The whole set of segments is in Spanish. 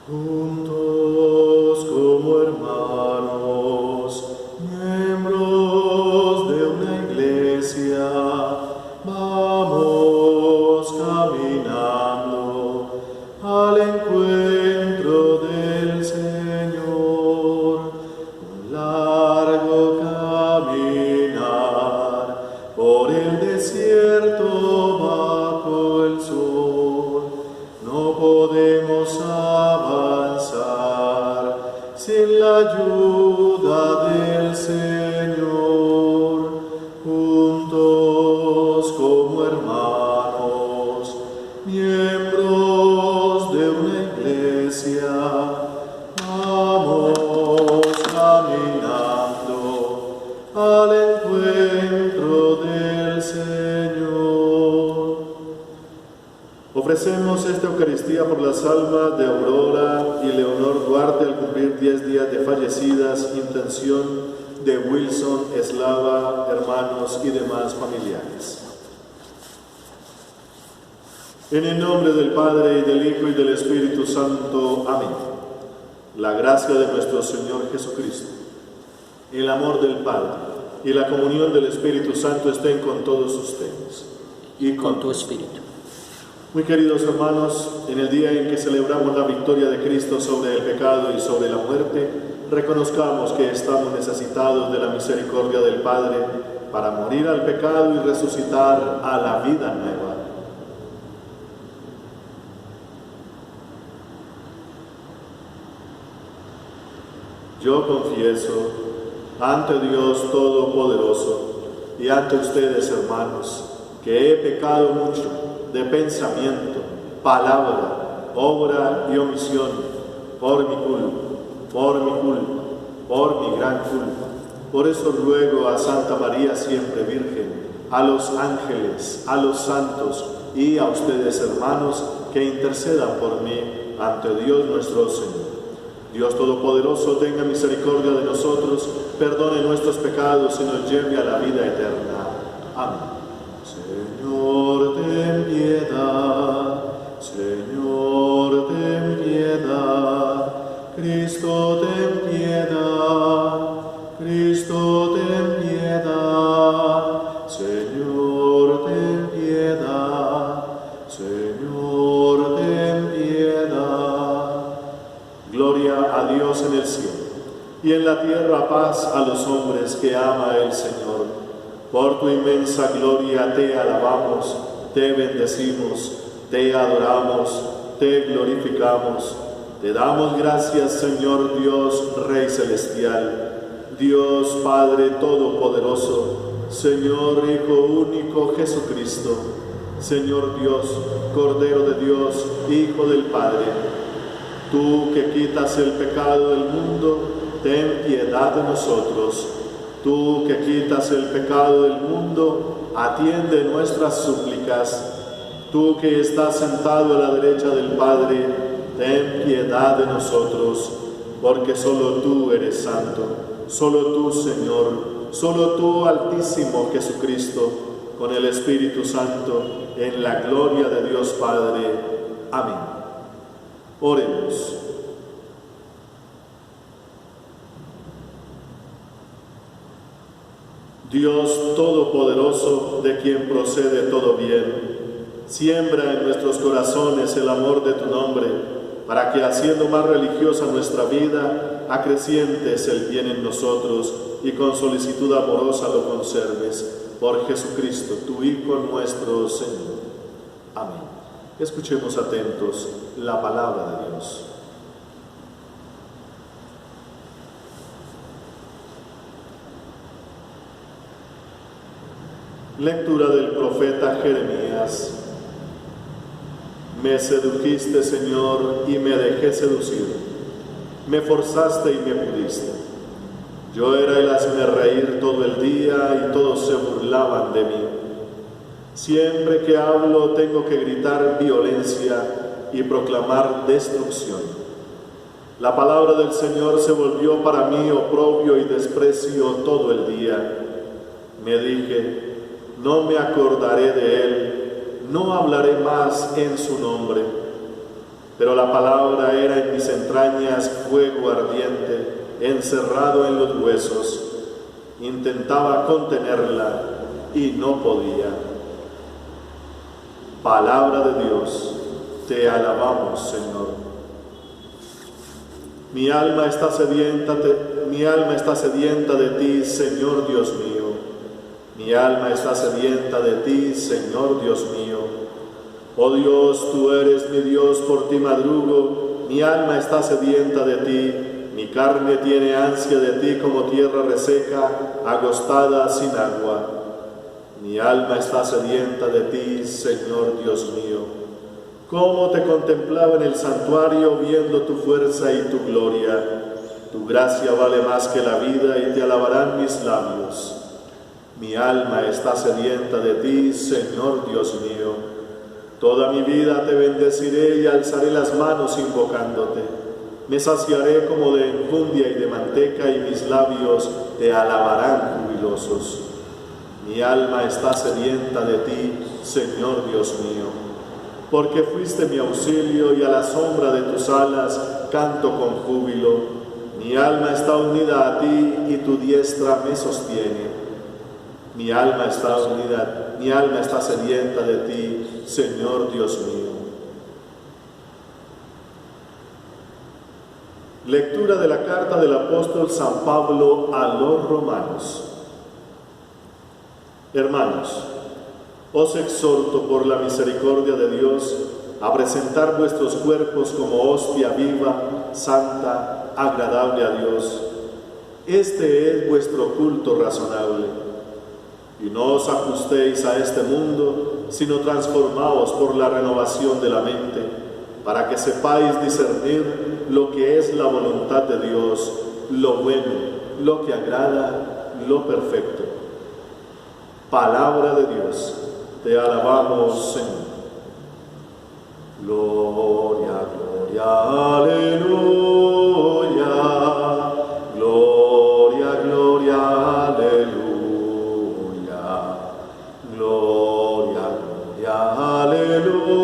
Juntos como hermanos, miembros de una iglesia, vamos caminando al encuentro del Señor. Un largo caminar por el desierto bajo el sol. No podemos avanzar sin la ayuda del Señor. Juntos como hermanos, miembros de una iglesia, vamos caminando al encuentro del Señor. Ofrecemos esta Eucaristía por las almas de Aurora y Leonor Duarte al cumplir 10 días de fallecidas, intención de Wilson, Eslava, hermanos y demás familiares. En el nombre del Padre, y del Hijo, y del Espíritu Santo. Amén. La gracia de nuestro Señor Jesucristo, el amor del Padre y la comunión del Espíritu Santo estén con todos ustedes. Y con tu espíritu. Muy queridos hermanos, en el día en que celebramos la victoria de Cristo sobre el pecado y sobre la muerte, reconozcamos que estamos necesitados de la misericordia del Padre para morir al pecado y resucitar a la vida nueva. Yo confieso ante Dios Todopoderoso y ante ustedes, hermanos, que he pecado mucho de pensamiento, palabra, obra y omisión, por mi gran culpa. Por eso ruego a Santa María siempre Virgen, a los ángeles, a los santos y a ustedes, hermanos, que intercedan por mí ante Dios nuestro Señor. Dios Todopoderoso tenga misericordia de nosotros, perdone nuestros pecados y nos lleve a la vida eterna. Amén. Señor, ten piedad. Señor, ten piedad. Cristo, ten piedad. Cristo, ten piedad. Señor, ten piedad. Señor, ten piedad. Gloria a Dios en el cielo, y en la tierra paz a los hombres que ama el Señor. Por tu inmensa gloria te alabamos, te bendecimos, te adoramos, te glorificamos. Te damos gracias, Señor Dios, Rey Celestial, Dios Padre Todopoderoso, Señor Hijo único Jesucristo, Señor Dios, Cordero de Dios, Hijo del Padre. Tú que quitas el pecado del mundo, ten piedad de nosotros. Tú que quitas el pecado del mundo, atiende nuestras súplicas. Tú que estás sentado a la derecha del Padre, ten piedad de nosotros, porque solo tú eres santo, solo tú, Señor, solo tú, Altísimo Jesucristo, con el Espíritu Santo, en la gloria de Dios Padre. Amén. Oremos. Dios Todopoderoso, de quien procede todo bien, siembra en nuestros corazones el amor de tu nombre, para que, haciendo más religiosa nuestra vida, acrecientes el bien en nosotros y con solicitud amorosa lo conserves. Por Jesucristo, tu Hijo nuestro Señor. Amén. Escuchemos atentos la palabra de Dios. Lectura del profeta Jeremías. Me sedujiste, Señor, y me dejé seducir. Me forzaste y me pudiste. Yo era el hazmerreír todo el día y todos se burlaban de mí. Siempre que hablo tengo que gritar violencia y proclamar destrucción. La palabra del Señor se volvió para mí oprobio y desprecio todo el día. Me dije, no me acordaré de él, no hablaré más en su nombre. Pero la palabra era en mis entrañas fuego ardiente, encerrado en los huesos. Intentaba contenerla y no podía. Palabra de Dios, te alabamos, Señor. Mi alma está sedienta de ti, Señor Dios mío. Mi alma está sedienta de ti, Señor Dios mío. Oh Dios, tú eres mi Dios, por ti madrugo. Mi alma está sedienta de ti. Mi carne tiene ansia de ti como tierra reseca, agostada sin agua. Mi alma está sedienta de ti, Señor Dios mío. Cómo te contemplaba en el santuario, viendo tu fuerza y tu gloria. Tu gracia vale más que la vida y te alabarán mis labios. Mi alma está sedienta de ti, Señor Dios mío. Toda mi vida te bendeciré y alzaré las manos invocándote. Me saciaré como de enjundia y de manteca y mis labios te alabarán jubilosos. Mi alma está sedienta de ti, Señor Dios mío. Porque fuiste mi auxilio y a la sombra de tus alas canto con júbilo. Mi alma está unida a ti y tu diestra me sostiene. Mi alma está sedienta de ti, Señor Dios mío. Lectura de la carta del apóstol San Pablo a los romanos. Hermanos, os exhorto por la misericordia de Dios a presentar vuestros cuerpos como hostia viva, santa, agradable a Dios. Este es vuestro culto razonable. Y no os ajustéis a este mundo, sino transformaos por la renovación de la mente, para que sepáis discernir lo que es la voluntad de Dios, lo bueno, lo que agrada, lo perfecto. Palabra de Dios, te alabamos, Señor. Gloria, gloria, aleluya. Gloria, gloria, aleluya. Gloria, gloria, aleluya.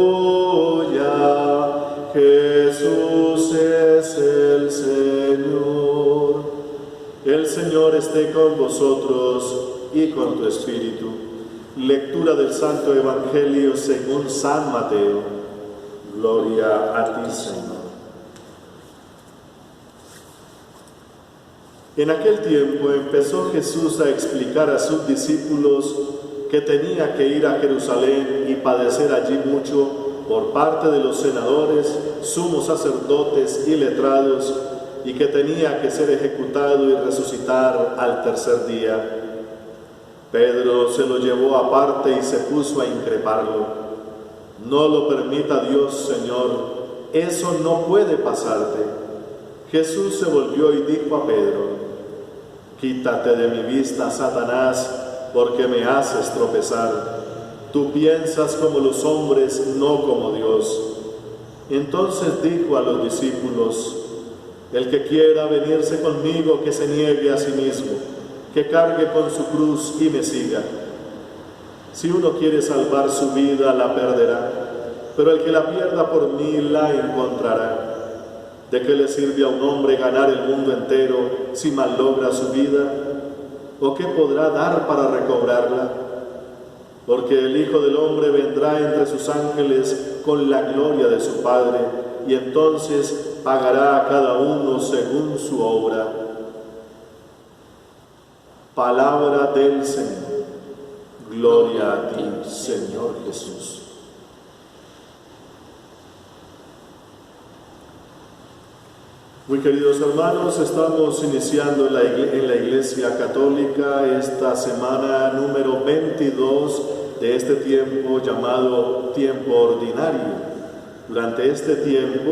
Jesús es el Señor. El Señor esté con vosotros y con tu espíritu. Lectura del Santo Evangelio según San Mateo. Gloria a ti, Señor. En aquel tiempo empezó Jesús a explicar a sus discípulos que tenía que ir a Jerusalén y padecer allí mucho por parte de los senadores, sumos sacerdotes y letrados, y que tenía que ser ejecutado y resucitar al tercer día. Pedro se lo llevó aparte y se puso a increparlo. No lo permita Dios, Señor, eso no puede pasarte. Jesús se volvió y dijo a Pedro: quítate de mi vista, Satanás, porque me haces tropezar. Tú piensas como los hombres, no como Dios. Entonces dijo a los discípulos: el que quiera venirse conmigo, que se niegue a sí mismo, que cargue con su cruz y me siga. Si uno quiere salvar su vida, la perderá, pero el que la pierda por mí, la encontrará. ¿De qué le sirve a un hombre ganar el mundo entero si mallogra su vida? ¿O qué podrá dar para recobrarla? Porque el Hijo del Hombre vendrá entre sus ángeles con la gloria de su Padre, y entonces pagará a cada uno según su obra. Palabra del Señor. Gloria a ti, Señor Jesús. Muy queridos hermanos, estamos iniciando en la Iglesia Católica esta semana número 22 de este tiempo llamado tiempo ordinario. Durante este tiempo,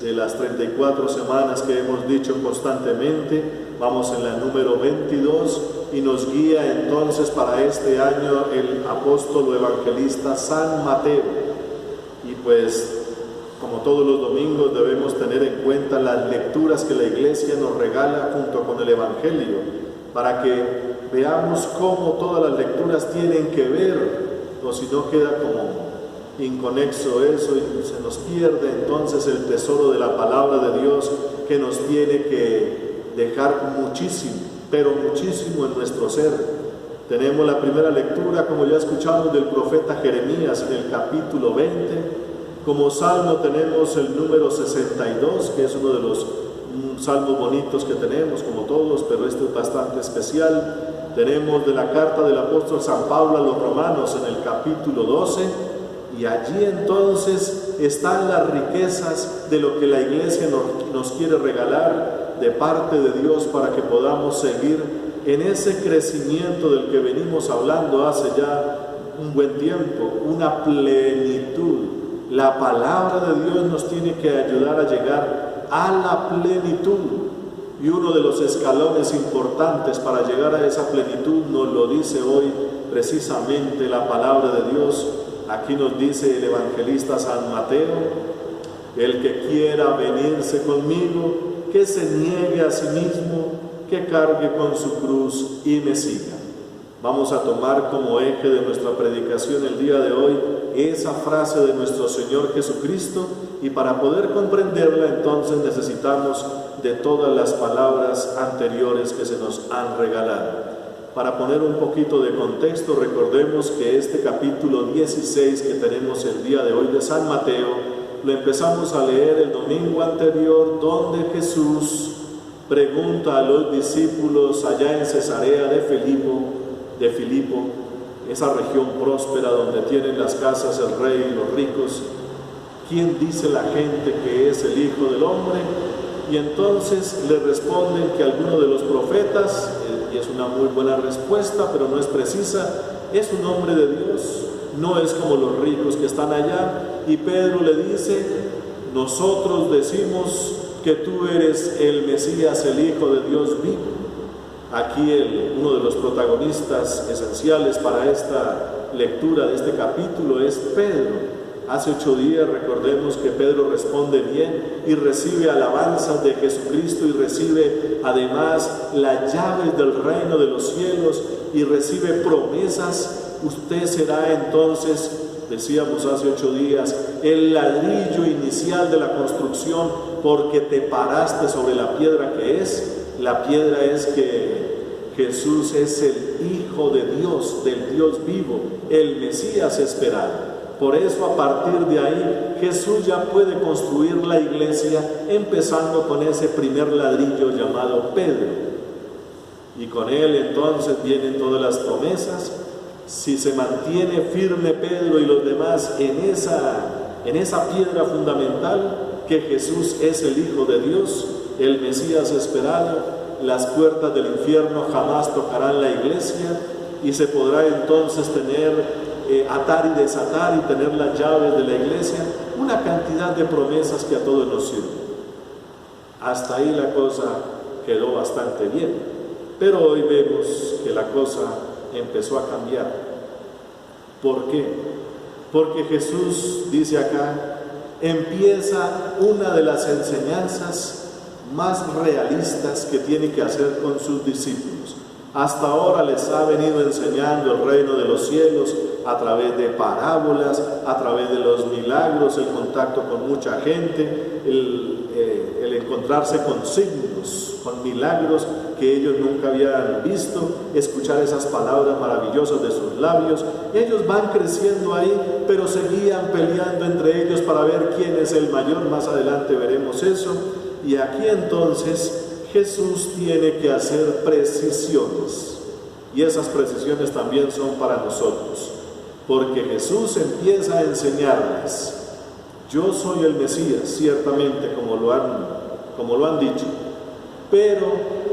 de las 34 semanas que hemos dicho constantemente, vamos en la número 22 y nos guía entonces para este año el apóstol o evangelista San Mateo. Y pues, como todos los domingos, debemos tener en cuenta las lecturas que la Iglesia nos regala junto con el Evangelio, para que veamos cómo todas las lecturas tienen que ver, o si no queda como inconexo eso y se nos pierde entonces el tesoro de la palabra de Dios que nos tiene que dejar muchísimo, pero muchísimo en nuestro ser. Tenemos la primera lectura, como ya escuchamos, del profeta Jeremías en el capítulo 20. Como salmo tenemos el número 62, que es uno de los salmos bonitos que tenemos, como todos, pero este es bastante especial. Tenemos de la carta del apóstol San Pablo a los romanos en el capítulo 12, y allí entonces están las riquezas de lo que la iglesia nos quiere regalar de parte de Dios para que podamos seguir en ese crecimiento del que venimos hablando hace ya un buen tiempo, una plenitud. La palabra de Dios nos tiene que ayudar a llegar a la plenitud. Y uno de los escalones importantes para llegar a esa plenitud nos lo dice hoy precisamente la palabra de Dios. Aquí nos dice el evangelista San Mateo: el que quiera venirse conmigo, que se niegue a sí mismo, que cargue con su cruz y me siga. Vamos a tomar como eje de nuestra predicación el día de hoy esa frase de nuestro Señor Jesucristo, y para poder comprenderla entonces necesitamos de todas las palabras anteriores que se nos han regalado. Para poner un poquito de contexto, recordemos que este capítulo 16 que tenemos el día de hoy de San Mateo, lo empezamos a leer el domingo anterior, donde Jesús pregunta a los discípulos allá en Cesarea de Filipo, esa región próspera donde tienen las casas el rey y los ricos: ¿quién dice la gente que es el Hijo del Hombre? Y entonces le responden que alguno de los profetas, y es una muy buena respuesta, pero no es precisa, es un hombre de Dios, no es como los ricos que están allá. Y Pedro le dice: nosotros decimos que tú eres el Mesías, el Hijo de Dios vivo. Aquí uno de los protagonistas esenciales para esta lectura de este capítulo es Pedro. Hace 8 días recordemos que Pedro responde bien y recibe alabanzas de Jesucristo, y recibe además las llaves del reino de los cielos, y recibe promesas. Usted será entonces, decíamos hace 8 días, el ladrillo inicial de la construcción, porque te paraste sobre la piedra que es. La piedra es que Jesús es el Hijo de Dios, del Dios vivo, el Mesías esperado. Por eso, a partir de ahí, Jesús ya puede construir la iglesia, empezando con ese primer ladrillo llamado Pedro. Y con él entonces vienen todas las promesas. Si se mantiene firme Pedro y los demás en esa piedra fundamental, que Jesús es el Hijo de Dios, el Mesías esperado, las puertas del infierno jamás tocarán la iglesia, y se podrá entonces atar y desatar y tener las llaves de la iglesia, una cantidad de promesas que a todos nos sirven. Hasta ahí la cosa quedó bastante bien, pero hoy vemos que la cosa empezó a cambiar. ¿Por qué? Porque Jesús dice acá, empieza una de las enseñanzas más realistas que tiene que hacer con sus discípulos. Hasta ahora les ha venido enseñando el reino de los cielos a través de parábolas, a través de los milagros, el contacto con mucha gente, el encontrarse con signos, con milagros que ellos nunca habían visto, escuchar esas palabras maravillosas de sus labios. Ellos van creciendo ahí, pero seguían peleando entre ellos para ver quién es el mayor. Más adelante veremos eso. Y aquí entonces Jesús tiene que hacer precisiones, y esas precisiones también son para nosotros, porque Jesús empieza a enseñarles: yo soy el Mesías, ciertamente, como lo han dicho, pero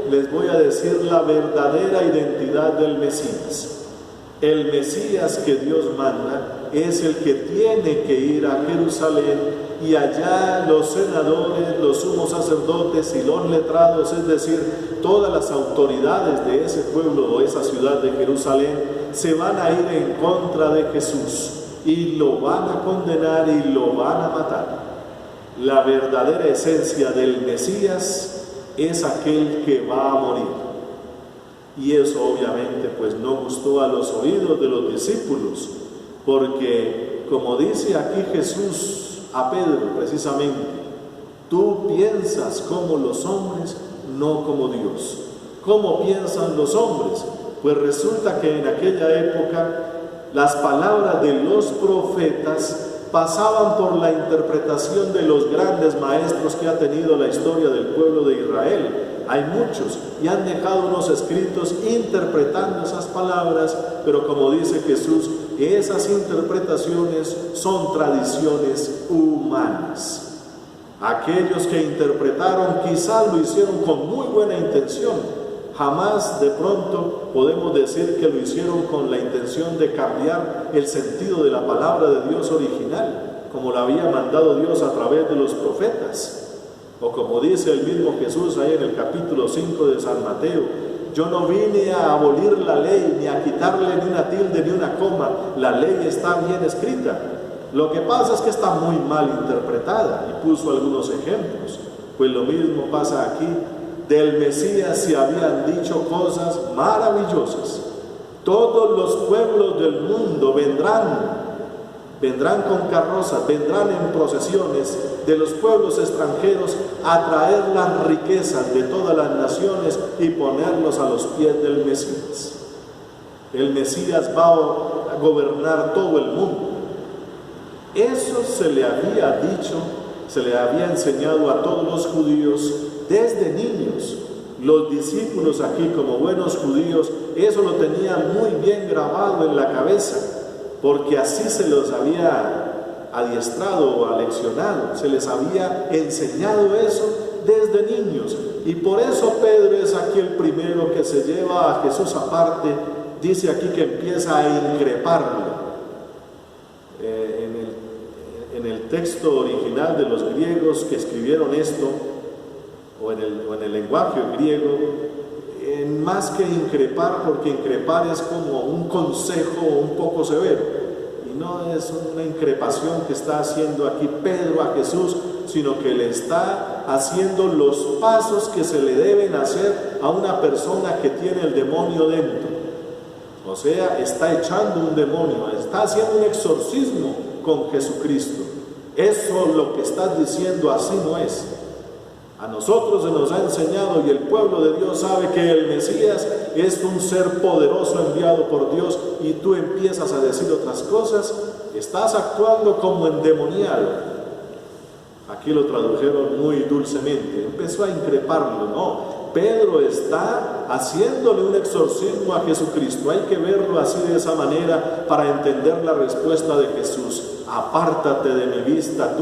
les voy a decir la verdadera identidad del Mesías. El Mesías que Dios manda es el que tiene que ir a Jerusalén, y allá los senadores, los sumos sacerdotes y los letrados, es decir, todas las autoridades de ese pueblo o esa ciudad de Jerusalén, se van a ir en contra de Jesús y lo van a condenar y lo van a matar. La verdadera esencia del Mesías es aquel que va a morir. Y eso obviamente pues no gustó a los oídos de los discípulos, porque como dice aquí Jesús a Pedro precisamente, tú piensas como los hombres, no como Dios. ¿Cómo piensan los hombres? Pues resulta que en aquella época las palabras de los profetas pasaban por la interpretación de los grandes maestros que ha tenido la historia del pueblo de Israel. Hay muchos y han dejado unos escritos interpretando esas palabras, pero como dice Jesús, esas interpretaciones son tradiciones humanas. Aquellos que interpretaron quizás lo hicieron con muy buena intención. Jamás de pronto podemos decir que lo hicieron con la intención de cambiar el sentido de la palabra de Dios original, como la había mandado Dios a través de los profetas. O como dice el mismo Jesús ahí en el capítulo 5 de San Mateo, yo no vine a abolir la ley, ni a quitarle ni una tilde ni una coma, la ley está bien escrita. Lo que pasa es que está muy mal interpretada, y puso algunos ejemplos. Pues lo mismo pasa aquí. Del Mesías se habían dicho cosas maravillosas. Todos los pueblos del mundo vendrán con carrozas, vendrán en procesiones de los pueblos extranjeros a traer las riquezas de todas las naciones y ponerlos a los pies del Mesías. El Mesías va a gobernar todo el mundo. Eso se le había dicho, se le había enseñado a todos los judíos desde niños. Los discípulos aquí, como buenos judíos, eso lo tenían muy bien grabado en la cabeza, porque así se los había adiestrado o aleccionado, se les había enseñado eso desde niños. Y por eso Pedro es aquí el primero que se lleva a Jesús aparte. Dice aquí que empieza a increparlo. En el texto original de los griegos que escribieron esto, o en el lenguaje griego, más que increpar, porque increpar es como un consejo un poco severo, y no es una increpación que está haciendo aquí Pedro a Jesús, sino que le está haciendo los pasos que se le deben hacer a una persona que tiene el demonio dentro. O sea, está echando un demonio, está haciendo un exorcismo con Jesucristo. Eso lo que estás diciendo así no es. A nosotros se nos ha enseñado, y el pueblo de Dios sabe, que el Mesías es un ser poderoso enviado por Dios, y tú empiezas a decir otras cosas, estás actuando como endemoniado. Aquí lo tradujeron muy dulcemente, empezó a increparlo. No, Pedro está haciéndole un exorcismo a Jesucristo. Hay que verlo así, de esa manera, para entender la respuesta de Jesús. Apártate de mi vista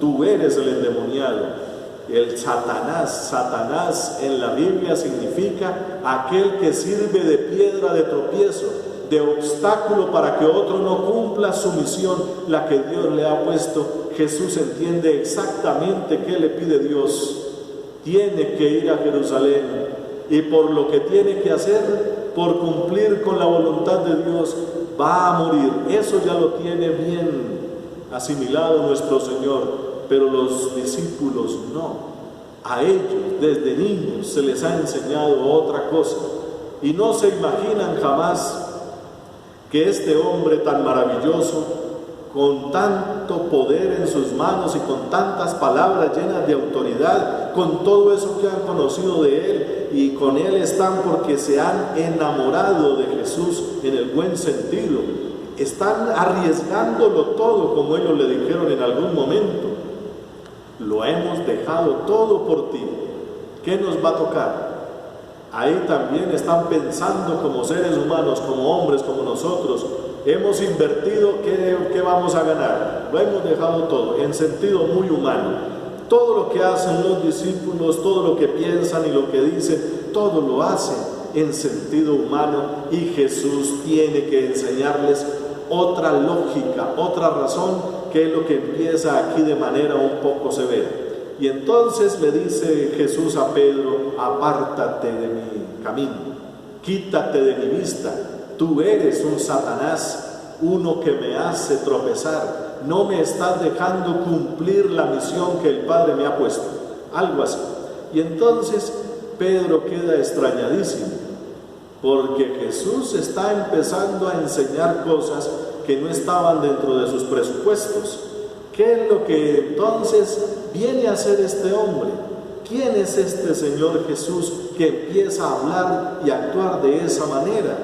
tú eres el endemoniado. El Satanás en la Biblia significa aquel que sirve de piedra de tropiezo, de obstáculo para que otro no cumpla su misión, la que Dios le ha puesto. Jesús entiende exactamente qué le pide Dios. Tiene que ir a Jerusalén, y por lo que tiene que hacer, por cumplir con la voluntad de Dios, va a morir. Eso ya lo tiene bien asimilado nuestro Señor. Pero los discípulos no. A ellos desde niños se les ha enseñado otra cosa, y no se imaginan jamás que este hombre tan maravilloso, con tanto poder en sus manos y con tantas palabras llenas de autoridad, con todo eso que han conocido de él, y con él están porque se han enamorado de Jesús en el buen sentido, están arriesgándolo todo, como ellos le dijeron en algún momento. Lo hemos dejado todo por ti. ¿Qué nos va a tocar? Ahí también están pensando como seres humanos, como hombres, como nosotros. Hemos invertido, ¿qué vamos a ganar? Lo hemos dejado todo, en sentido muy humano. Todo lo que hacen los discípulos, todo lo que piensan y lo que dicen, todo lo hacen en sentido humano, y Jesús tiene que enseñarles otra lógica, otra razón, que es lo que empieza aquí de manera un poco severa. Y entonces le dice Jesús a Pedro: apártate de mi camino, quítate de mi vista, tú eres un Satanás, uno que me hace tropezar, no me estás dejando cumplir la misión que el Padre me ha puesto. Algo así. Y entonces Pedro queda extrañadísimo, porque Jesús está empezando a enseñar cosas que no estaban dentro de sus presupuestos. ¿Qué es lo que entonces viene a hacer este hombre? ¿Quién es este Señor Jesús que empieza a hablar y a actuar de esa manera?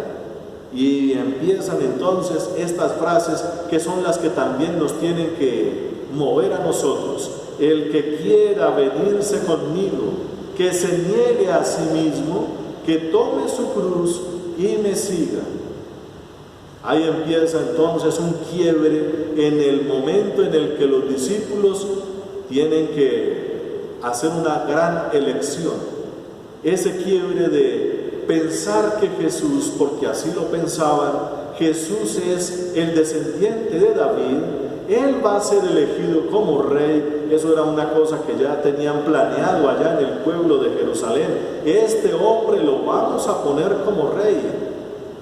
Y empiezan entonces estas frases que son las que también nos tienen que mover a nosotros. El que quiera venirse conmigo, que se niegue a sí mismo, que tome su cruz y me siga. Ahí empieza entonces un quiebre en el momento en el que los discípulos tienen que hacer una gran elección. Ese quiebre de pensar que Jesús, porque así lo pensaban, Jesús es el descendiente de David, Él va a ser elegido como rey. Eso era una cosa que ya tenían planeado allá en el pueblo de Jerusalén. Este hombre lo vamos a poner como rey.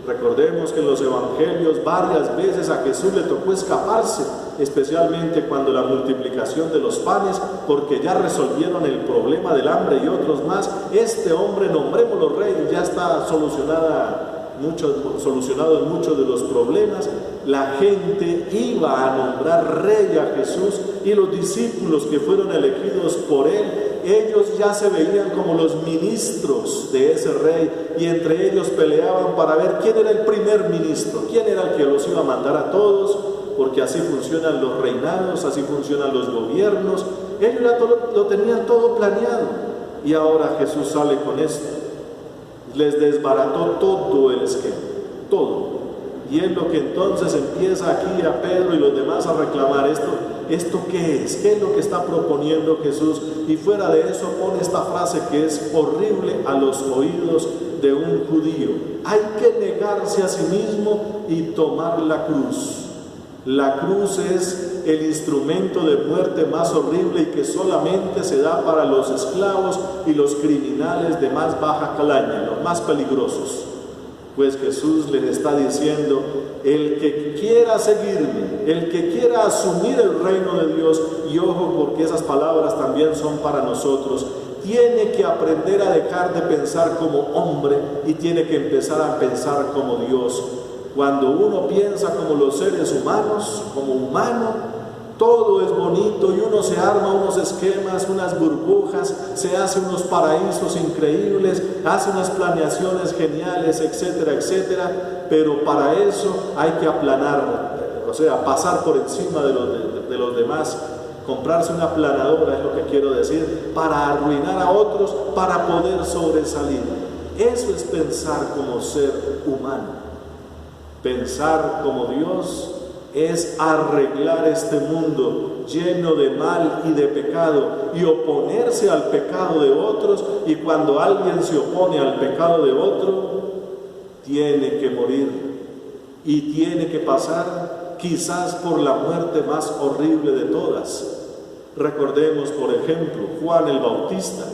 Recordemos que en los evangelios varias veces a Jesús le tocó escaparse, especialmente cuando la multiplicación de los panes, porque ya resolvieron el problema del hambre y otros más. Este hombre, nombrémoslo rey, ya está solucionado en muchos de los problemas. La gente iba a nombrar rey a Jesús, y los discípulos que fueron elegidos por él, ellos ya se veían como los ministros de ese rey, y entre ellos peleaban para ver quién era el primer ministro, quién era el que los iba a mandar a todos, porque así funcionan los reinados, así funcionan los gobiernos. Ellos ya lo tenían todo planeado, y ahora Jesús sale con esto. Les desbarató todo el esquema, todo. Y es lo que entonces empieza aquí a Pedro y los demás a reclamar ¿esto qué es? ¿Qué es lo que está proponiendo Jesús? Y fuera de eso pone esta frase que es horrible a los oídos de un judío. Hay que negarse a sí mismo y tomar la cruz. La cruz es el instrumento de muerte más horrible y que solamente se da para los esclavos y los criminales de más baja calaña, los más peligrosos. Pues Jesús les está diciendo: el que quiera seguirme, el que quiera asumir el reino de Dios, y ojo, porque esas palabras también son para nosotros, tiene que aprender a dejar de pensar como hombre y tiene que empezar a pensar como Dios. Cuando uno piensa como los seres humanos, como humano, todo es bonito y uno se arma unos esquemas, unas burbujas, se hace unos paraísos increíbles, hace unas planeaciones geniales, etcétera, etcétera, pero para eso hay que aplanar, o sea, pasar por encima de los demás, comprarse una aplanadora, es lo que quiero decir, para arruinar a otros, para poder sobresalir. Eso es pensar como ser humano. Pensar como Dios es arreglar este mundo lleno de mal y de pecado y oponerse al pecado de otros, y cuando alguien se opone al pecado de otro, tiene que morir y tiene que pasar quizás por la muerte más horrible de todas. Recordemos, por ejemplo, Juan el Bautista.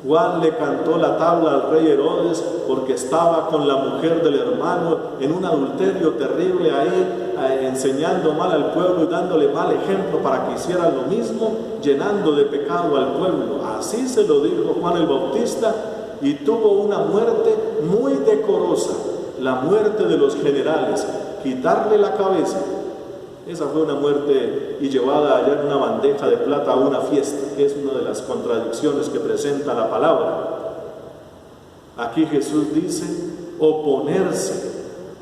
Juan le cantó la tabla al rey Herodes porque estaba con la mujer del hermano en un adulterio terrible ahí, enseñando mal al pueblo y dándole mal ejemplo para que hicieran lo mismo, llenando de pecado al pueblo. Así se lo dijo Juan el Bautista, y tuvo una muerte muy decorosa, la muerte de los generales, quitarle la cabeza. Esa fue una muerte y llevada allá en una bandeja de plata a una fiesta, que es una de las contradicciones que presenta la palabra. Aquí Jesús dice: oponerse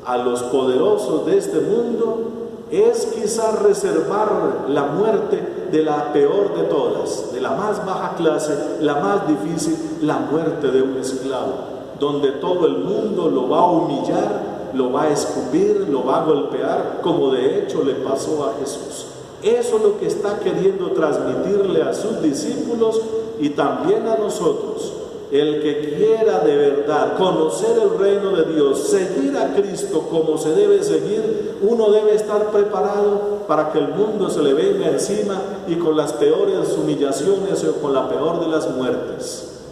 a los poderosos de este mundo es quizás reservar la muerte de la peor de todas, de la más baja clase, la más difícil, la muerte de un esclavo, donde todo el mundo lo va a humillar, lo va a escupir, lo va a golpear, como de hecho le pasó a Jesús. Eso es lo que está queriendo transmitirle a sus discípulos y también a nosotros. El que quiera de verdad conocer el reino de Dios, seguir a Cristo como se debe seguir, uno debe estar preparado para que el mundo se le venga encima y con las peores humillaciones o con la peor de las muertes.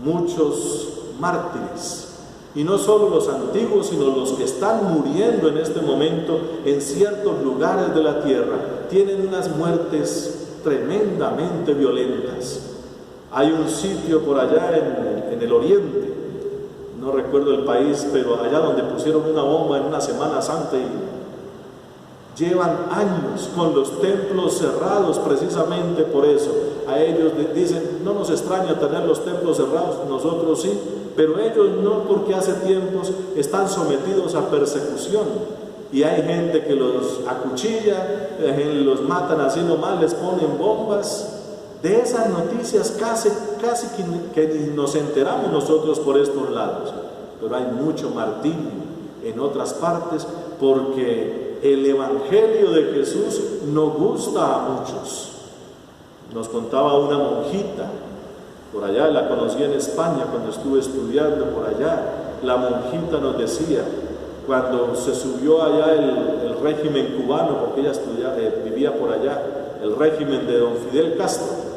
Muchos mártires. Y no solo los antiguos, sino los que están muriendo en este momento en ciertos lugares de la tierra, tienen unas muertes tremendamente violentas. Hay un sitio por allá en el oriente, no recuerdo el país, pero allá donde pusieron una bomba en una Semana Santa y llevan años con los templos cerrados precisamente por eso. A ellos dicen, no nos extraña tener los templos cerrados, nosotros sí, pero ellos no, porque hace tiempos están sometidos a persecución. Y hay gente que los acuchilla, los matan así nomás, les ponen bombas. De esas noticias casi que ni nos enteramos nosotros por estos lados. Pero hay mucho martirio en otras partes porque el Evangelio de Jesús no gusta a muchos. Nos contaba una monjita, por allá la conocí en España cuando estuve estudiando por allá. La monjita nos decía, cuando se subió allá el régimen cubano, porque ella vivía por allá, el régimen de don Fidel Castro,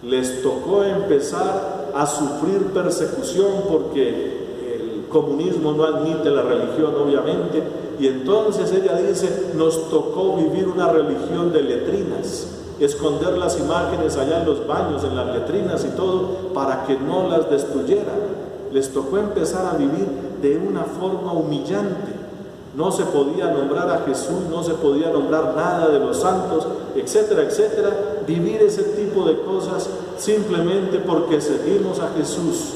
les tocó empezar a sufrir persecución porque el comunismo no admite la religión, obviamente, y entonces ella dice, nos tocó vivir una religión de letrinas, esconder las imágenes allá en los baños, en las letrinas y todo, para que no las destruyeran. Les tocó empezar a vivir de una forma humillante. No se podía nombrar a Jesús, no se podía nombrar nada de los santos, etcétera, etcétera. Vivir ese tipo de cosas simplemente porque seguimos a Jesús.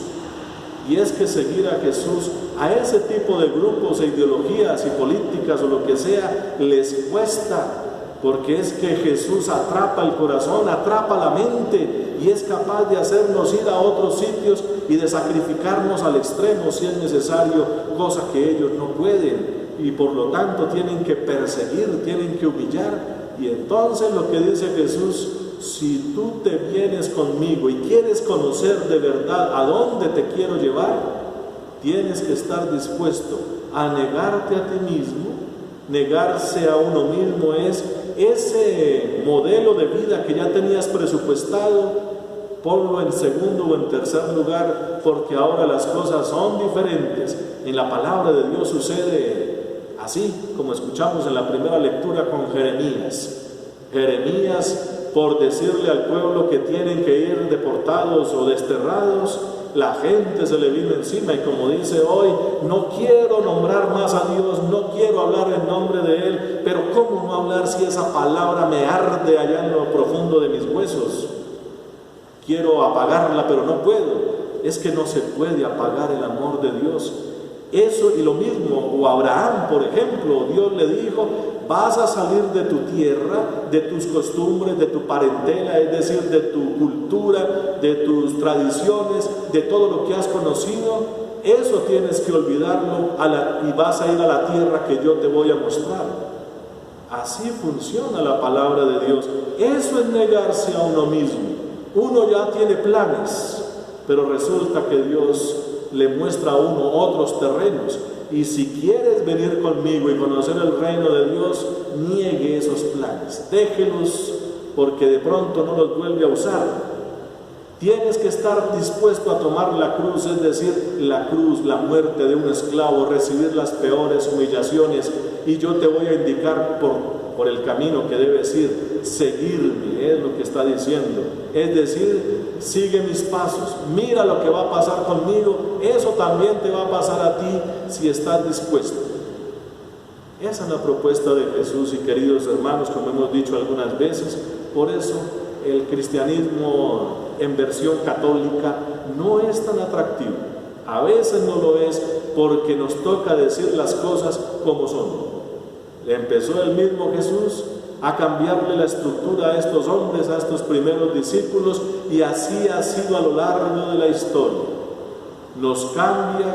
Y es que seguir a Jesús, a ese tipo de grupos e ideologías y políticas o lo que sea, les cuesta, porque es que Jesús atrapa el corazón, atrapa la mente y es capaz de hacernos ir a otros sitios y de sacrificarnos al extremo si es necesario, cosa que ellos no pueden. Y por lo tanto tienen que perseguir, tienen que humillar. Y entonces lo que dice Jesús, si tú te vienes conmigo y quieres conocer de verdad a dónde te quiero llevar, tienes que estar dispuesto a negarte a ti mismo. Negarse a uno mismo es ese modelo de vida que ya tenías presupuestado, ponlo en segundo o en tercer lugar, porque ahora las cosas son diferentes. En la palabra de Dios sucede así, como escuchamos en la primera lectura con Jeremías. Jeremías, por decirle al pueblo que tienen que ir deportados o desterrados, la gente se le vino encima y como dice hoy, no quiero nombrar más a Dios, no quiero hablar en nombre de Él, pero ¿cómo no hablar si esa palabra me arde allá en lo profundo de mis huesos? Quiero apagarla, pero no puedo. Es que no se puede apagar el amor de Dios. Eso y lo mismo, o Abraham, por ejemplo, Dios le dijo, vas a salir de tu tierra, de tus costumbres, de tu parentela, es decir, de tu cultura, de tus tradiciones, de todo lo que has conocido. Eso tienes que olvidarlo y vas a ir a la tierra que yo te voy a mostrar. Así funciona la palabra de Dios. Eso es negarse a uno mismo. Uno ya tiene planes, pero resulta que Dios le muestra a uno otros terrenos. Y si quieres venir conmigo y conocer el reino de Dios, niegue esos planes, déjelos, porque de pronto no los vuelve a usar. Tienes que estar dispuesto a tomar la cruz, es decir, la cruz, la muerte de un esclavo, recibir las peores humillaciones, y yo te voy a indicar por el camino que debes ir. Seguirme, es lo que está diciendo, es decir, sigue mis pasos, mira lo que va a pasar conmigo, eso también te va a pasar a ti si estás dispuesto. Esa es la propuesta de Jesús, y queridos hermanos, como hemos dicho algunas veces, por eso el cristianismo en versión católica no es tan atractivo. A veces no lo es porque nos toca decir las cosas como son. Empezó el mismo Jesús a cambiarle la estructura a estos hombres, a estos primeros discípulos, y así ha sido a lo largo de la historia. Nos cambia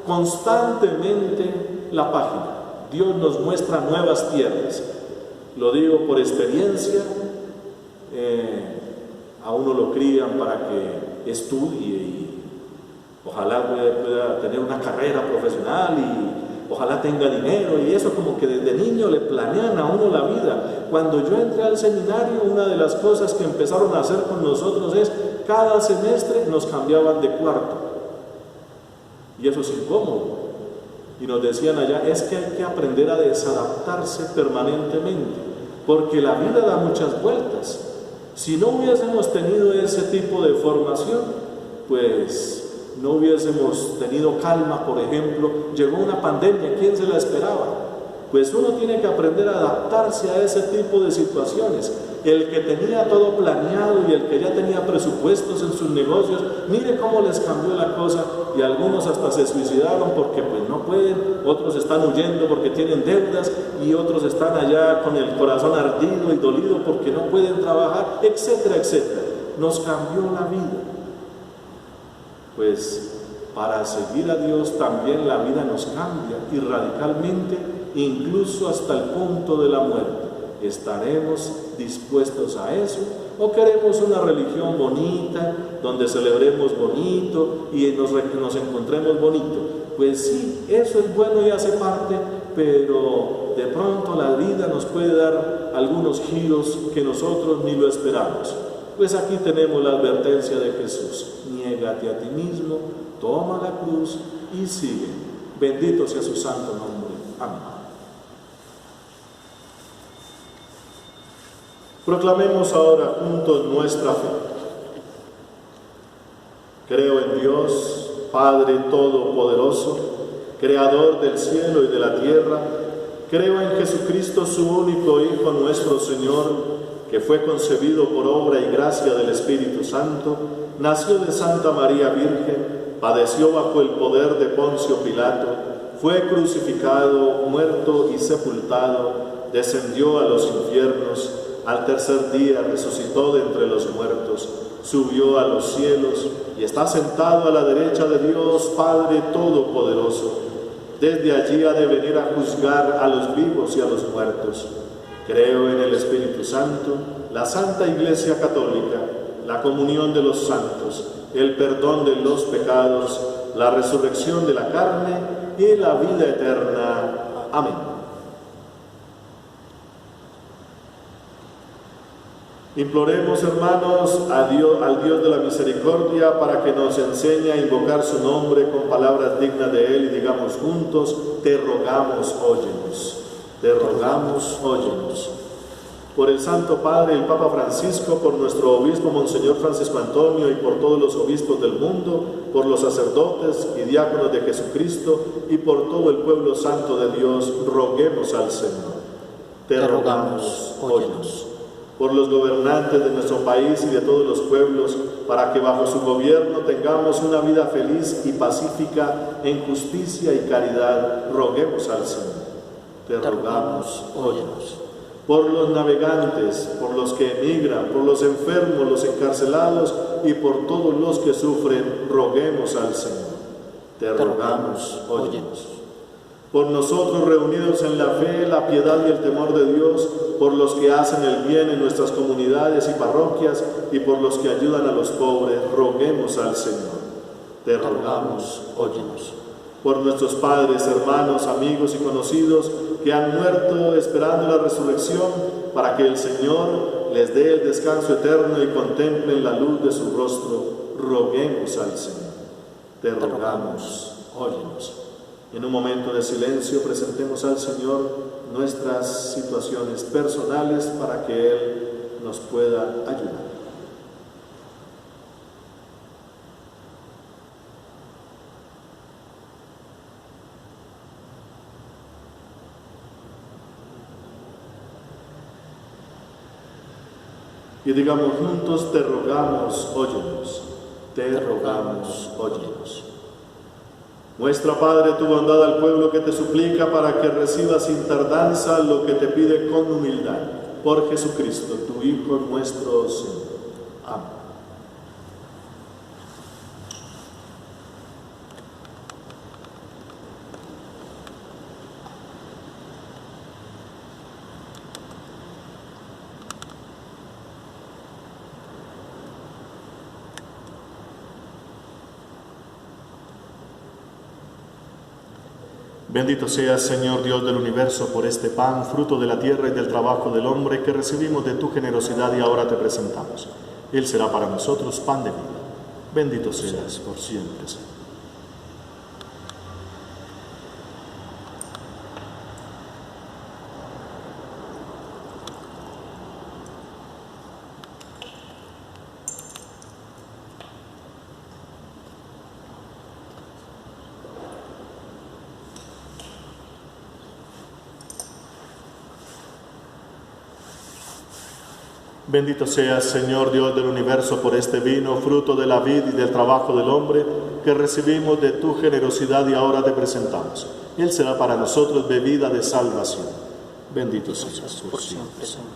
constantemente la página. Dios nos muestra nuevas tierras. Lo digo por experiencia. A uno lo crían para que estudie y ojalá pueda tener una carrera profesional y ojalá tenga dinero, y eso como que desde niño le planean a uno la vida. Cuando yo entré al seminario, una de las cosas que empezaron a hacer con nosotros es, cada semestre nos cambiaban de cuarto, y eso es incómodo. Y nos decían allá, es que hay que aprender a desadaptarse permanentemente, porque la vida da muchas vueltas. Si no hubiésemos tenido ese tipo de formación, pues no hubiésemos tenido calma. Por ejemplo, llegó una pandemia, ¿quién se la esperaba? Pues uno tiene que aprender a adaptarse a ese tipo de situaciones. El que tenía todo planeado y el que ya tenía presupuestos en sus negocios, mire cómo les cambió la cosa, y algunos hasta se suicidaron porque pues no pueden, otros están huyendo porque tienen deudas y otros están allá con el corazón ardido y dolido porque no pueden trabajar, etcétera, etcétera. Nos cambió la vida. Pues para seguir a Dios también la vida nos cambia y radicalmente, incluso hasta el punto de la muerte. ¿Estaremos dispuestos a eso? ¿O queremos una religión bonita, donde celebremos bonito y nos encontremos bonito? Pues sí, eso es bueno y hace parte, pero de pronto la vida nos puede dar algunos giros que nosotros ni lo esperamos. Pues aquí tenemos la advertencia de Jesús: niégate a ti mismo, toma la cruz y sigue. Bendito sea su santo nombre. Amén. Proclamemos ahora juntos nuestra fe. Creo en Dios, Padre Todopoderoso, Creador del cielo y de la tierra. Creo en Jesucristo, su único Hijo, nuestro Señor, que fue concebido por obra y gracia del Espíritu Santo, nació de Santa María Virgen, padeció bajo el poder de Poncio Pilato, fue crucificado, muerto y sepultado, descendió a los infiernos, al tercer día resucitó de entre los muertos, subió a los cielos y está sentado a la derecha de Dios Padre Todopoderoso. Desde allí ha de venir a juzgar a los vivos y a los muertos. Creo en el Espíritu Santo, la Santa Iglesia Católica, la comunión de los santos, el perdón de los pecados, la resurrección de la carne y la vida eterna. Amén. Imploremos, hermanos, al Dios de la misericordia para que nos enseñe a invocar su nombre con palabras dignas de Él, y digamos juntos: te rogamos, óyenos. Te rogamos, óyenos. Por el Santo Padre, el Papa Francisco, por nuestro obispo Monseñor Francisco Antonio y por todos los obispos del mundo, por los sacerdotes y diáconos de Jesucristo y por todo el pueblo santo de Dios, roguemos al Señor. Te rogamos, óyenos. Por los gobernantes de nuestro país y de todos los pueblos, para que bajo su gobierno tengamos una vida feliz y pacífica en justicia y caridad, roguemos al Señor. Te rogamos, óyenos. Por los navegantes, por los que emigran, por los enfermos, los encarcelados y por todos los que sufren, roguemos al Señor. Te rogamos, óyenos. Por nosotros reunidos en la fe, la piedad y el temor de Dios, por los que hacen el bien en nuestras comunidades y parroquias y por los que ayudan a los pobres, roguemos al Señor. Te rogamos, óyenos. Por nuestros padres, hermanos, amigos y conocidos que han muerto esperando la resurrección, para que el Señor les dé el descanso eterno y contemplen la luz de su rostro, roguemos al Señor. Te rogamos, óyenos. En un momento de silencio presentemos al Señor nuestras situaciones personales para que Él nos pueda ayudar. Y digamos juntos: te rogamos, óyenos. Te rogamos, óyenos. Muestra, Padre, tu bondad al pueblo que te suplica, para que reciba sin tardanza lo que te pide con humildad. Por Jesucristo, tu Hijo nuestro Señor. Amén. Bendito seas, Señor Dios del universo, por este pan, fruto de la tierra y del trabajo del hombre, que recibimos de tu generosidad y ahora te presentamos. Él será para nosotros pan de vida. Bendito seas por siempre, Señor. Bendito seas, Señor Dios del universo, por este vino, fruto de la vid y del trabajo del hombre, que recibimos de tu generosidad y ahora te presentamos. Él será para nosotros bebida de salvación. Bendito seas por siempre, Señor.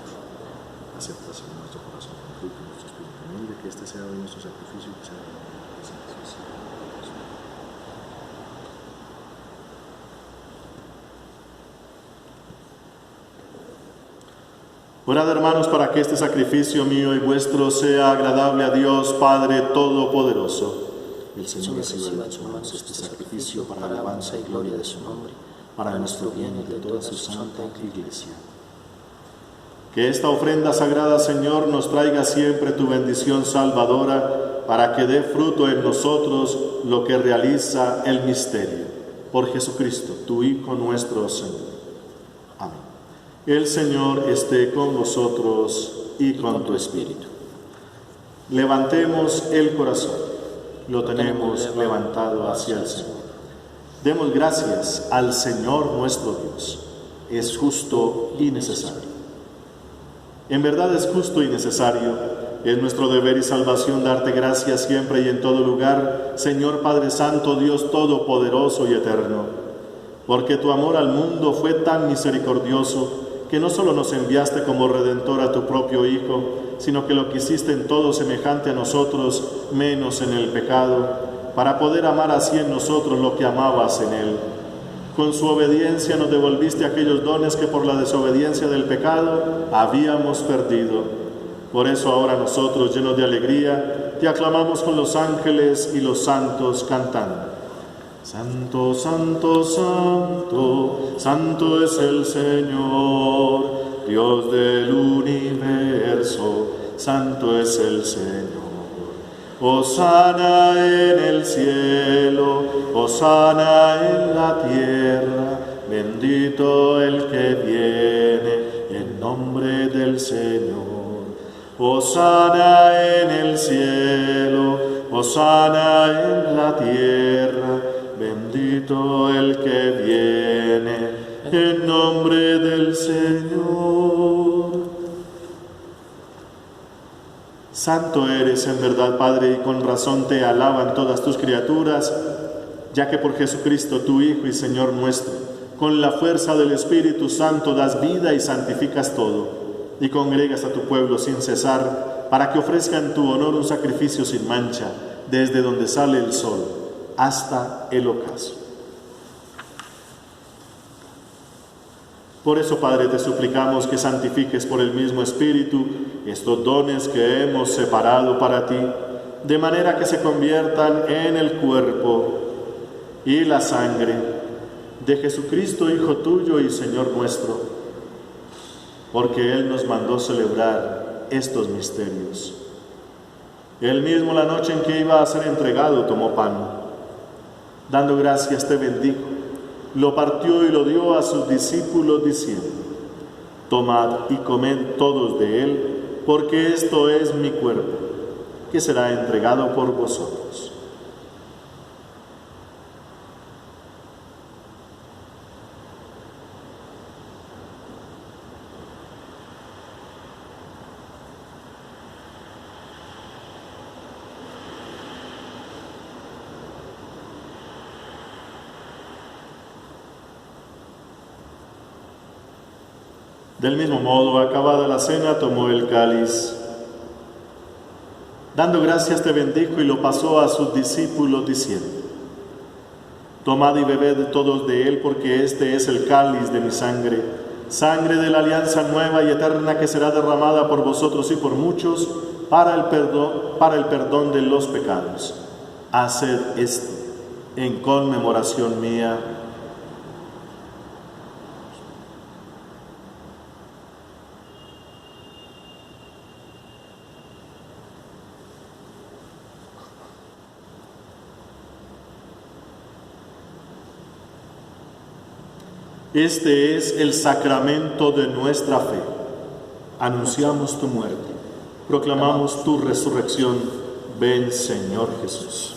Acepta, Señor, nuestro corazón, fruto de nuestro espíritu humilde, que este sea hoy nuestro sacrificio y que sea hoy nuestro sacrificio. Orad, hermanos, para que este sacrificio mío y vuestro sea agradable a Dios Padre Todopoderoso. El Señor reciba de sus manos este sacrificio para alabanza y gloria de su nombre, para nuestro bien y de toda su santa Iglesia. Que esta ofrenda sagrada, Señor, nos traiga siempre tu bendición salvadora, para que dé fruto en nosotros lo que realiza el misterio. Por Jesucristo, tu Hijo nuestro Señor. Amén. El Señor esté con vosotros y con tu espíritu. Levantemos el corazón. Lo tenemos levantado hacia el Señor. Demos gracias al Señor nuestro Dios. Es justo y necesario. En verdad es justo y necesario. Es nuestro deber y salvación darte gracias siempre y en todo lugar, Señor Padre Santo, Dios Todopoderoso y Eterno. Porque tu amor al mundo fue tan misericordioso que no solo nos enviaste como Redentor a tu propio Hijo, sino que lo quisiste en todo semejante a nosotros, menos en el pecado, para poder amar así en nosotros lo que amabas en Él. Con su obediencia nos devolviste aquellos dones que por la desobediencia del pecado habíamos perdido. Por eso ahora nosotros, llenos de alegría, te aclamamos con los ángeles y los santos cantando. Santo, santo, santo, santo es el Señor, Dios del universo, santo es el Señor. Hosana en el cielo, hosana en la tierra, bendito el que viene en nombre del Señor. Hosana en el cielo, hosana en la tierra, bendito el que viene en nombre del Señor. Santo eres en verdad, Padre, y con razón te alaban todas tus criaturas, ya que por Jesucristo, tu Hijo y Señor nuestro, con la fuerza del Espíritu Santo das vida y santificas todo, y congregas a tu pueblo sin cesar, para que ofrezca en tu honor un sacrificio sin mancha, desde donde sale el sol hasta el ocaso. Por eso, Padre, te suplicamos que santifiques por el mismo Espíritu estos dones que hemos separado para ti, de manera que se conviertan en el cuerpo y la sangre de Jesucristo, Hijo tuyo y Señor nuestro, porque Él nos mandó celebrar estos misterios. Él mismo, la noche en que iba a ser entregado, tomó pan. Dando gracias, te bendijo, lo partió y lo dio a sus discípulos, diciendo: tomad y comed todos de él, porque esto es mi cuerpo, que será entregado por vosotros. Del mismo modo, acabada la cena, tomó el cáliz. Dando gracias, te bendijo y lo pasó a sus discípulos, diciendo: tomad y bebed todos de él, porque este es el cáliz de mi sangre, sangre de la alianza nueva y eterna, que será derramada por vosotros y por muchos para el perdón de los pecados. Haced esto en conmemoración mía. Este es el sacramento de nuestra fe. Anunciamos tu muerte, proclamamos tu resurrección. Ven, Señor Jesús.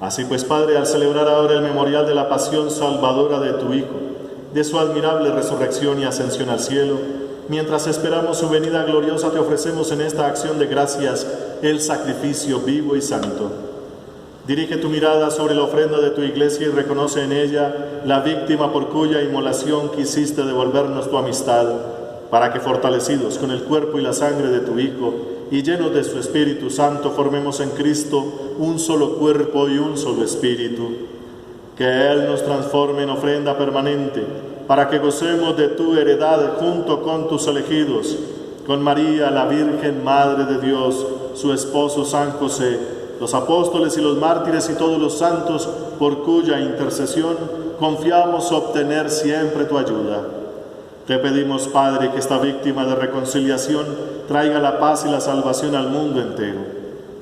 Así pues, Padre, al celebrar ahora el memorial de la pasión salvadora de tu Hijo, de su admirable resurrección y ascensión al cielo, mientras esperamos su venida gloriosa, te ofrecemos en esta acción de gracias el sacrificio vivo y santo. Dirige tu mirada sobre la ofrenda de tu iglesia y reconoce en ella la víctima por cuya inmolación quisiste devolvernos tu amistad, para que fortalecidos con el cuerpo y la sangre de tu Hijo y llenos de su Espíritu Santo formemos en Cristo un solo cuerpo y un solo espíritu. Que Él nos transforme en ofrenda permanente, para que gocemos de tu heredad junto con tus elegidos, con María, la Virgen Madre de Dios, su esposo San José, los apóstoles y los mártires y todos los santos, por cuya intercesión confiamos obtener siempre tu ayuda. Te pedimos, Padre, que esta víctima de reconciliación traiga la paz y la salvación al mundo entero.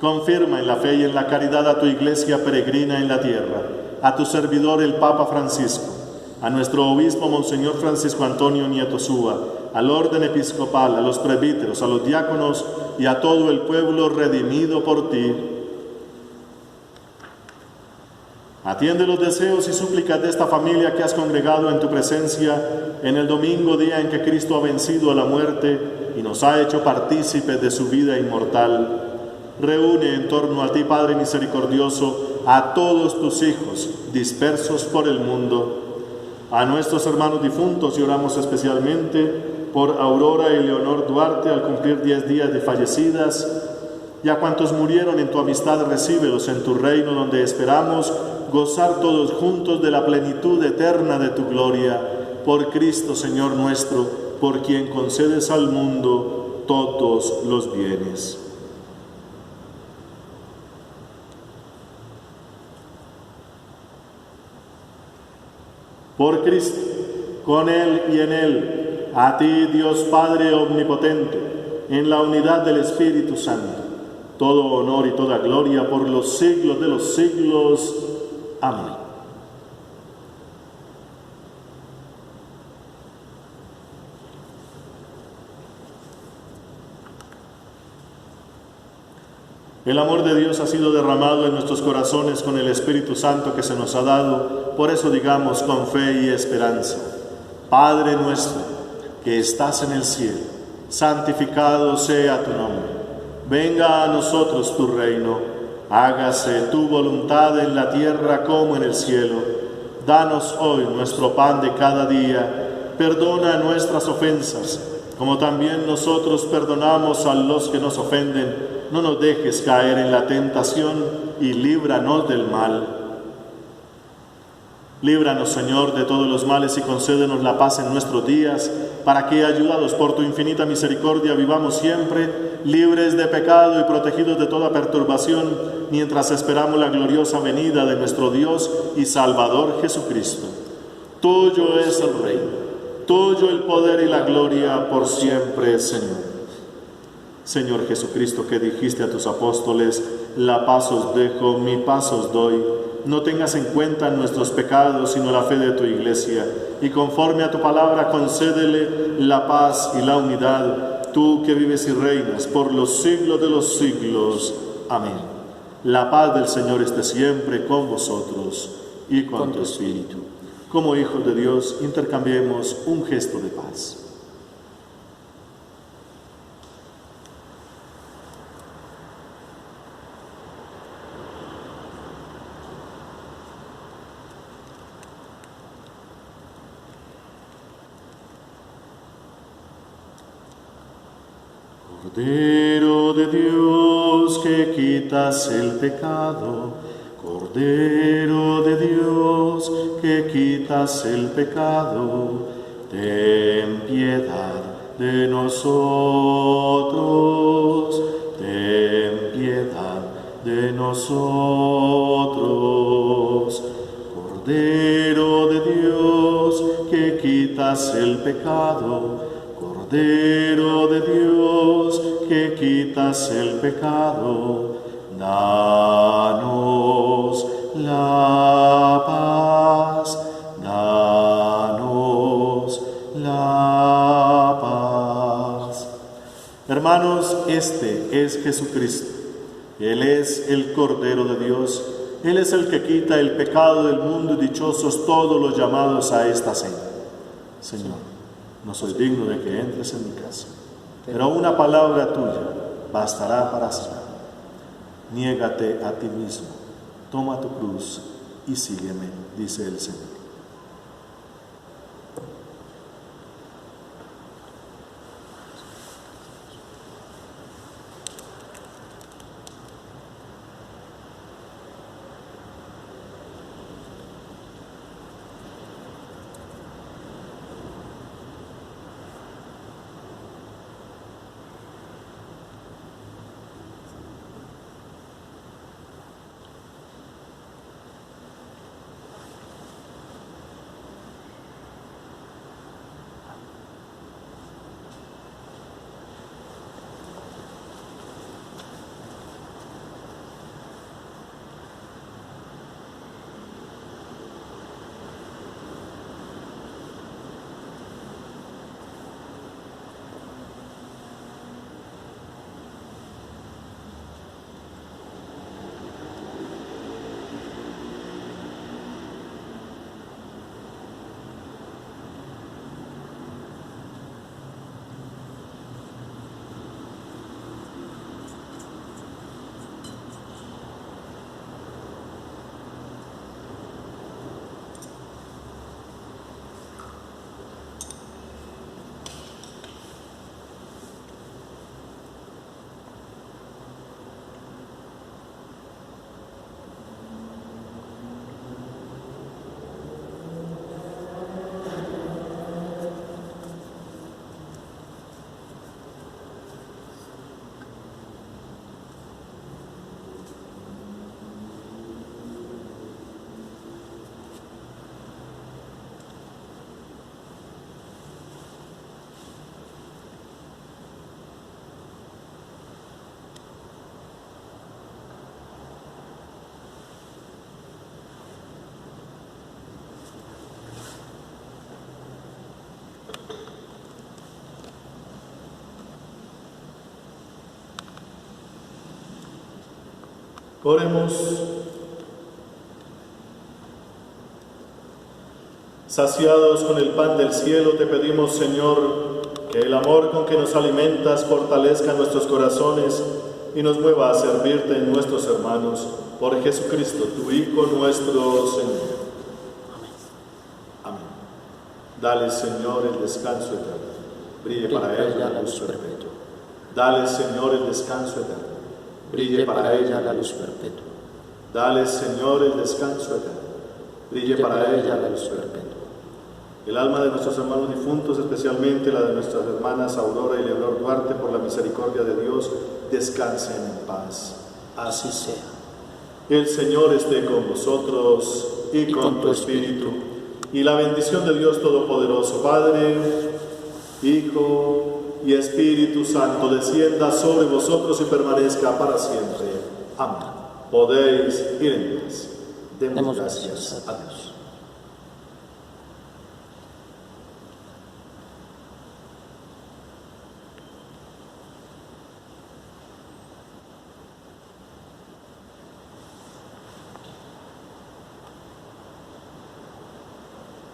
Confirma en la fe y en la caridad a tu iglesia peregrina en la tierra, a tu servidor el Papa Francisco, a nuestro obispo Monseñor Francisco Antonio Nieto Súa, al orden episcopal, a los presbíteros, a los diáconos y a todo el pueblo redimido por ti. Atiende los deseos y súplicas de esta familia que has congregado en tu presencia en el domingo, día en que Cristo ha vencido a la muerte y nos ha hecho partícipes de su vida inmortal. Reúne en torno a ti, Padre misericordioso, a todos tus hijos dispersos por el mundo, a nuestros hermanos difuntos, y oramos especialmente por Aurora y Leonor Duarte al cumplir 10 días de fallecidas, y a cuantos murieron en tu amistad, recíbelos en tu reino, donde esperamos gozar todos juntos de la plenitud eterna de tu gloria, por Cristo Señor nuestro, por quien concedes al mundo todos los bienes. Por Cristo, con Él y en Él, a ti, Dios Padre omnipotente, en la unidad del Espíritu Santo, todo honor y toda gloria por los siglos de los siglos. Amén. El amor de Dios ha sido derramado en nuestros corazones con el Espíritu Santo que se nos ha dado. Por eso digamos con fe y esperanza: Padre nuestro, que estás en el cielo, santificado sea tu nombre. Venga a nosotros tu reino. Hágase tu voluntad en la tierra como en el cielo. Danos hoy nuestro pan de cada día. Perdona nuestras ofensas, como también nosotros perdonamos a los que nos ofenden. No nos dejes caer en la tentación y líbranos del mal. Líbranos, Señor, de todos los males y concédenos la paz en nuestros días, para que, ayudados por tu infinita misericordia, vivamos siempre libres de pecado y protegidos de toda perturbación, mientras esperamos la gloriosa venida de nuestro Dios y Salvador Jesucristo. Tuyo es el reino, tuyo el poder y la gloria por siempre, Señor. Señor Jesucristo, que dijiste a tus apóstoles: la paz os dejo, mi paz os doy. No tengas en cuenta nuestros pecados, sino la fe de tu iglesia, y conforme a tu palabra concédele la paz y la unidad, tú que vives y reinas por los siglos de los siglos. Amén. La paz del Señor esté siempre con vosotros y con tu espíritu. Como hijos de Dios, intercambiemos un gesto de paz. Cordero de Dios, que quitas el pecado, Cordero de Dios, que quitas el pecado, ten piedad de nosotros, ten piedad de nosotros. Cordero de Dios, que quitas el pecado, Cordero de Dios, que quitas el pecado, danos la paz, danos la paz. Hermanos, este es Jesucristo. Él es el Cordero de Dios Él es el que quita el pecado del mundo, dichosos todos los llamados a esta cena. Señor, no soy digno de que entres en mi casa, pero una palabra tuya bastará para sanar. Niégate a ti mismo, toma tu cruz y sígueme, dice el Señor. Oremos. Saciados con el pan del cielo, te pedimos, Señor, que el amor con que nos alimentas fortalezca nuestros corazones y nos mueva a servirte en nuestros hermanos. Por Jesucristo, tu Hijo nuestro Señor. Amén. Dale, Señor, el descanso eterno. Brille para ella la luz perpetua. Dale, Señor, el descanso eterno. Brille para ella la luz perpetua. Dale, Señor, el descanso eterno. Brille para ella la luz perpetua. El alma de nuestros hermanos difuntos, especialmente la de nuestras hermanas Aurora y Leonor Duarte, por la misericordia de Dios, descansen en paz. Así sea. El Señor esté con vosotros y con tu espíritu. Y la bendición de Dios Todopoderoso, Padre, Hijo y Espíritu Santo, descienda sobre vosotros y permanezca para siempre. Amén. Podéis ir en paz. Demos gracias a Dios.